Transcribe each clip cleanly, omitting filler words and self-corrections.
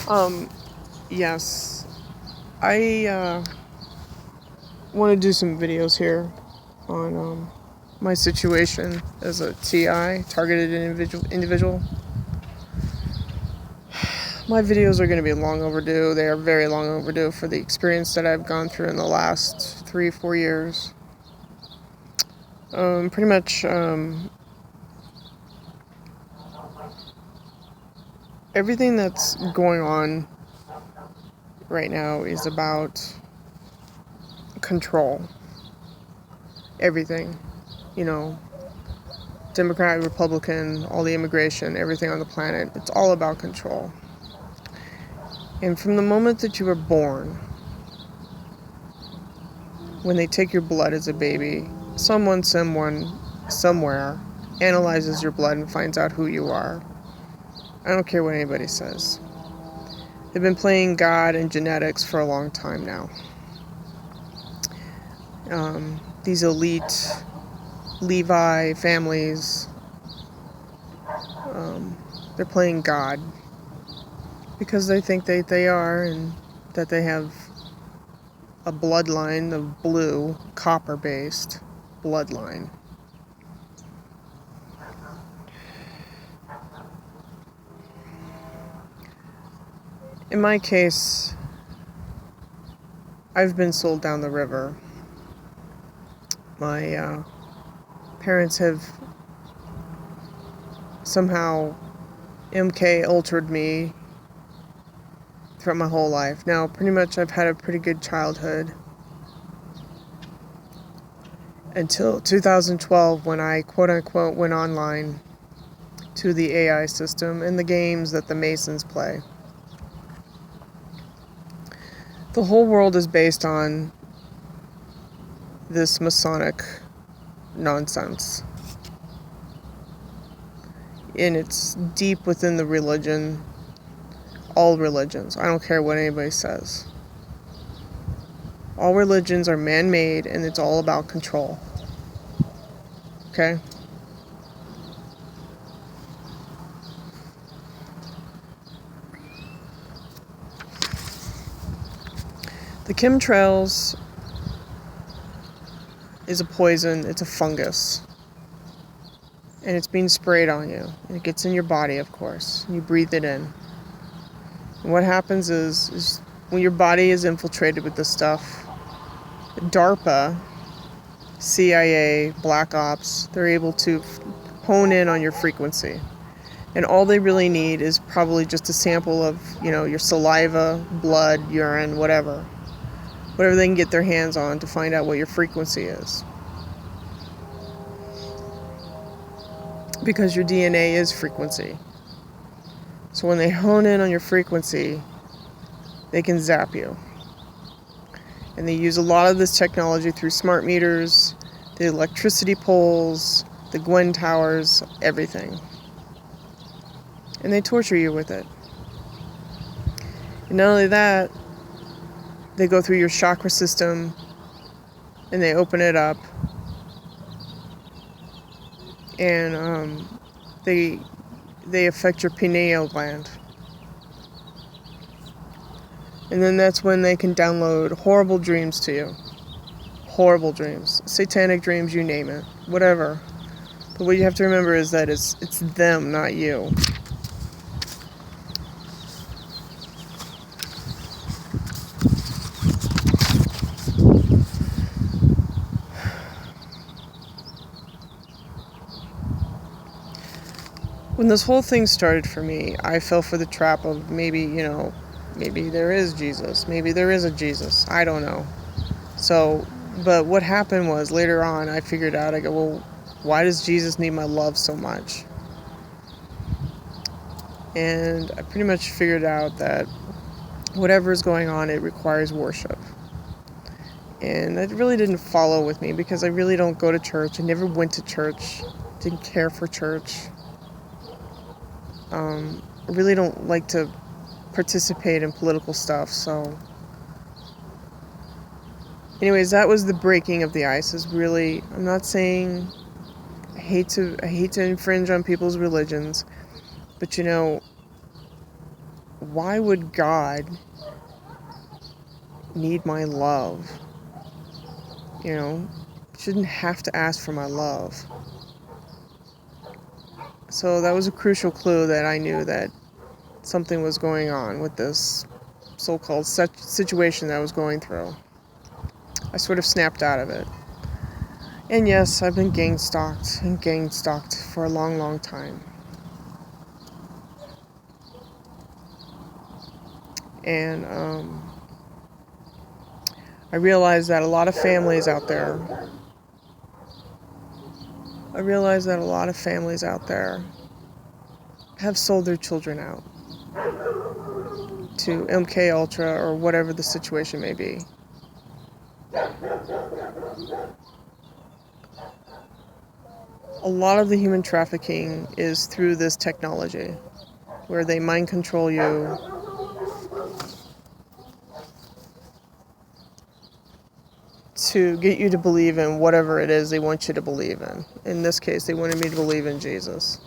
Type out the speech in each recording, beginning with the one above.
Um, yes, I want to do some videos here on my situation as a TI, targeted individual. My videos are going to be long overdue. They are very long overdue for the experience that I've gone through in the last 3-4 years. Pretty much everything that's going on right now is about control. Everything, you know, Democrat, Republican, all the immigration, everything on the planet, it's all about control. And from the moment that you were born, when they take your blood as a baby, someone, somewhere analyzes your blood and finds out who you are. I don't care what anybody says. They've been playing God and genetics for a long time now. These elite Levi families, they're playing God because they think they are, and that they have a bloodline of blue, copper-based bloodline. In my case, I've been sold down the river. My parents have somehow MK ultra'd me throughout my whole life. Now, pretty much I've had a pretty good childhood until 2012 when I quote-unquote went online to the AI system and the games that the Masons play. The whole world is based on this Masonic nonsense. And it's deep within the religion, all religions. I don't care what anybody says. All religions are man-made, and it's all about control. Okay? The chemtrails is a poison. It's a fungus. And it's being sprayed on you. And it gets in your body, of course. You breathe it in. And what happens is when your body is infiltrated with this stuff, DARPA, CIA, Black Ops, they're able to hone in on your frequency. And all they really need is probably just a sample of, your saliva, blood, urine, whatever they can get their hands on to find out what your frequency is. Because your DNA is frequency. So when they hone in on your frequency, they can zap you. And they use a lot of this technology through smart meters, the electricity poles, the Gwen towers, everything. And they torture you with it. And not only that, they go through your chakra system and they open it up. And they affect your pineal gland. And then that's when they can download horrible dreams to you. Horrible dreams. Satanic dreams, you name it. Whatever. But what you have to remember is that it's them, not you. When this whole thing started for me, I fell for the trap of maybe there is Jesus. Maybe there is a Jesus. I don't know. So, but what happened was later on, I figured out, I go, well, why does Jesus need my love so much? And I pretty much figured out that whatever is going on, it requires worship. And that really didn't follow with me because I really don't go to church. I never went to church. Didn't care for church. I really don't like to participate in political stuff, so anyways, that was the breaking of the ice. Is really, I'm not saying I hate to infringe on people's religions, but why would God need my love? Shouldn't have to ask for my love. So that was a crucial clue that I knew that something was going on with this so-called situation that I was going through. I sort of snapped out of it. And yes, I've been gang stalked for a long, long time. And I realized that a lot of families out there have sold their children out to MK Ultra or whatever the situation may be. A lot of the human trafficking is through this technology, where they mind control you to get you to believe in whatever it is they want you to believe in. In this case, they wanted me to believe in Jesus.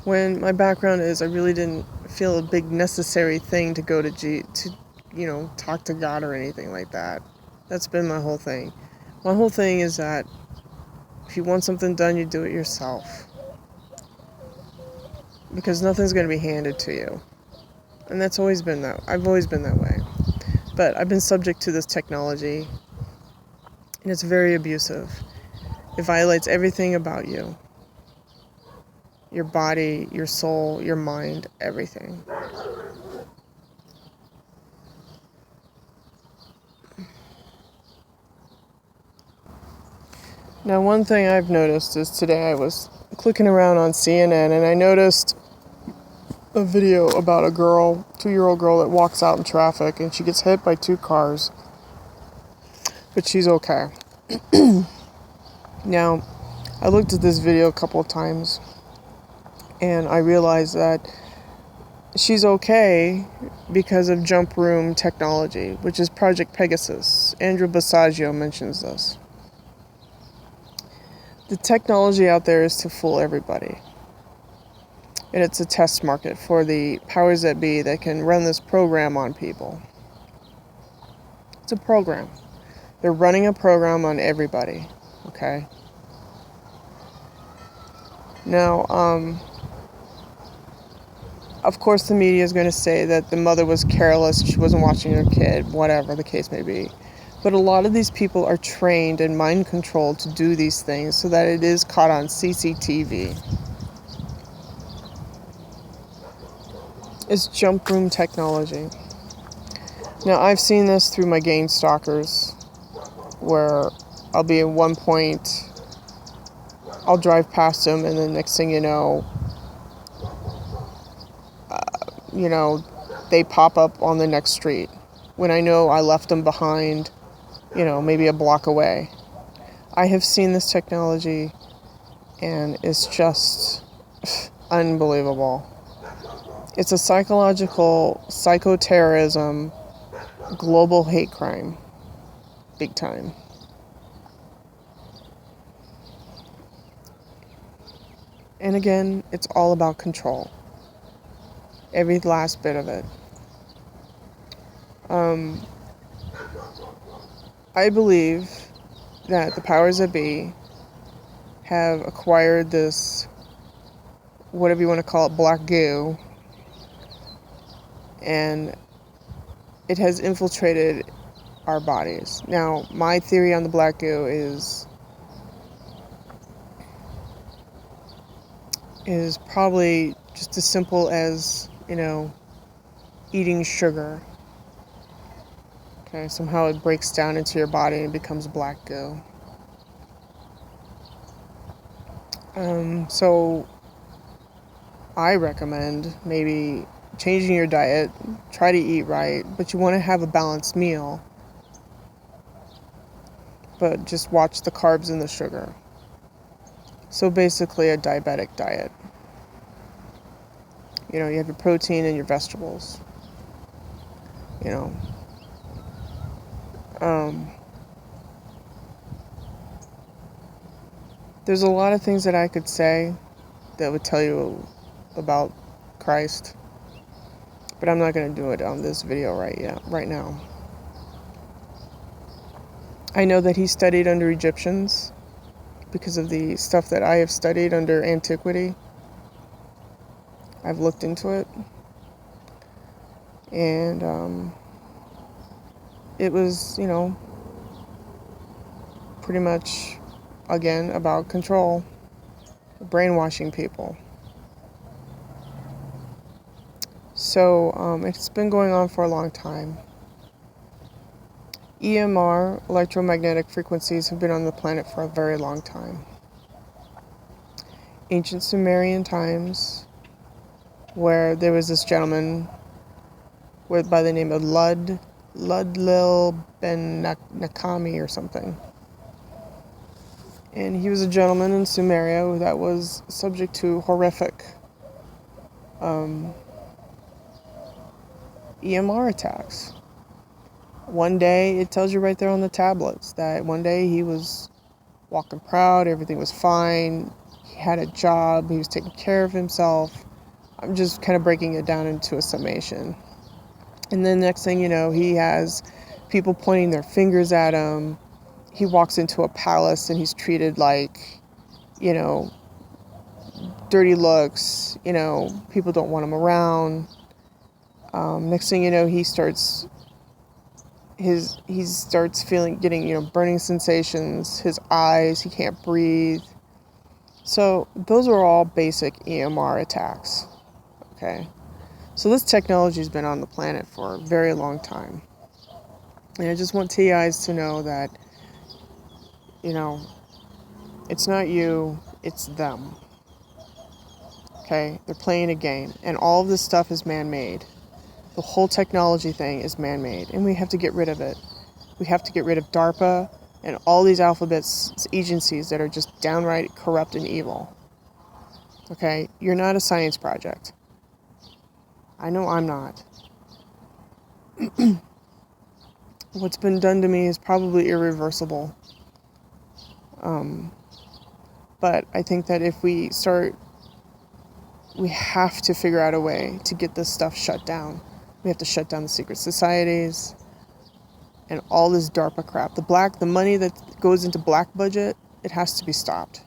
When my background is, I really didn't feel a big necessary thing to go to talk to God or anything like that. That's been my whole thing. My whole thing is that if you want something done, you do it yourself. Because nothing's going to be handed to you. And that's always been that. I've always been that way. But I've been subject to this technology, and it's very abusive. It violates everything about you. Your body, your soul, your mind, everything. Now, one thing I've noticed is today I was clicking around on CNN and I noticed a video about a girl, 2-year-old girl that walks out in traffic and she gets hit by 2 cars. But she's okay. Now, I looked at this video a couple of times and I realized that she's okay because of jump room technology, which is Project Pegasus. Andrew Basiago mentions this. The technology out there is to fool everybody. And it's a test market for the powers that be that can run this program on people. It's a program. They're running a program on everybody, okay? Now, of course the media is going to say that the mother was careless, she wasn't watching her kid, whatever the case may be. But a lot of these people are trained and mind controlled to do these things so that it is caught on CCTV. It's jump room technology. Now, I've seen this through my gang stalkers, where I'll be at one point, I'll drive past them, and then next thing you know, they pop up on the next street. When I know I left them behind, maybe a block away. I have seen this technology, and it's just unbelievable. It's a psychological, psychoterrorism, global hate crime. Big time. And again, it's all about control. Every last bit of it. I believe that the powers that be have acquired this, whatever you want to call it, black goo, and it has infiltrated our bodies. Now, my theory on the black goo is probably just as simple as, eating sugar. Okay, somehow it breaks down into your body and becomes black goo. So I recommend maybe changing your diet, try to eat right, but you want to have a balanced meal. But just watch the carbs and the sugar. So basically a diabetic diet. You have your protein and your vegetables. There's a lot of things that I could say that would tell you about Christ. But I'm not going to do it on this video right now. I know that he studied under Egyptians because of the stuff that I have studied under antiquity. I've looked into it. And it was, pretty much, again, about control, brainwashing people. So it's been going on for a long time. EMR, electromagnetic frequencies, have been on the planet for a very long time. Ancient Sumerian times, where there was this gentleman by the name of Ludlil Ben Nakami or something. And he was a gentleman in Sumeria that was subject to horrific EMR attacks. One day, it tells you right there on the tablets that one day he was walking proud, everything was fine, he had a job, he was taking care of himself. I'm just kind of breaking it down into a summation. And then next thing you know, he has people pointing their fingers at him. He walks into a palace and he's treated like, dirty looks, people don't want him around. Next thing you know, he starts getting, burning sensations, his eyes, he can't breathe. So those are all basic EMR attacks, okay? So this technology has been on the planet for a very long time. And I just want TIs to know that, it's not you, it's them. Okay? They're playing a game. And all of this stuff is man-made. The whole technology thing is man-made. And we have to get rid of it. We have to get rid of DARPA and all these alphabets agencies that are just downright corrupt and evil. Okay? You're not a science project. I know I'm not. What's been done to me is probably irreversible. But I think that if we have to figure out a way to get this stuff shut down. We have to shut down the secret societies and all this DARPA crap. The money that goes into black budget, it has to be stopped.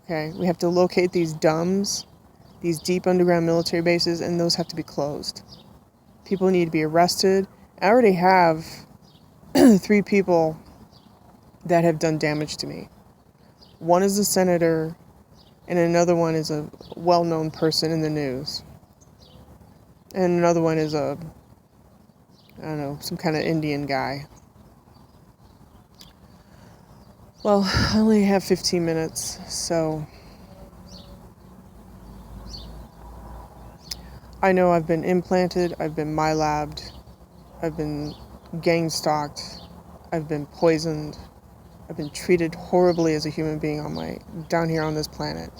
Okay? We have to locate these DUMBs, these deep underground military bases, and those have to be closed. People need to be arrested. I already have 3 people that have done damage to me. One is a senator, and another one is a well-known person in the news. And another one is some kind of Indian guy. Well, I only have 15 minutes, so I know I've been implanted, I've been MyLabbed, I've been gang stalked, I've been poisoned, I've been treated horribly as a human being down here on this planet.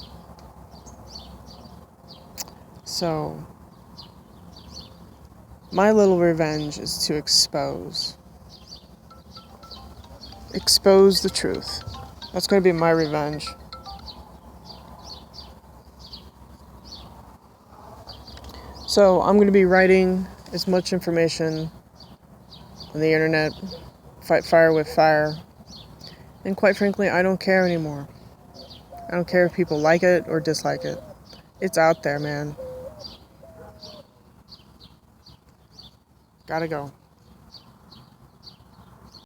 So, my little revenge is to expose the truth. That's going to be my revenge. So, I'm going to be writing as much information on the internet, fight fire with fire. And quite frankly, I don't care anymore. I don't care if people like it or dislike it. It's out there, man. Gotta go.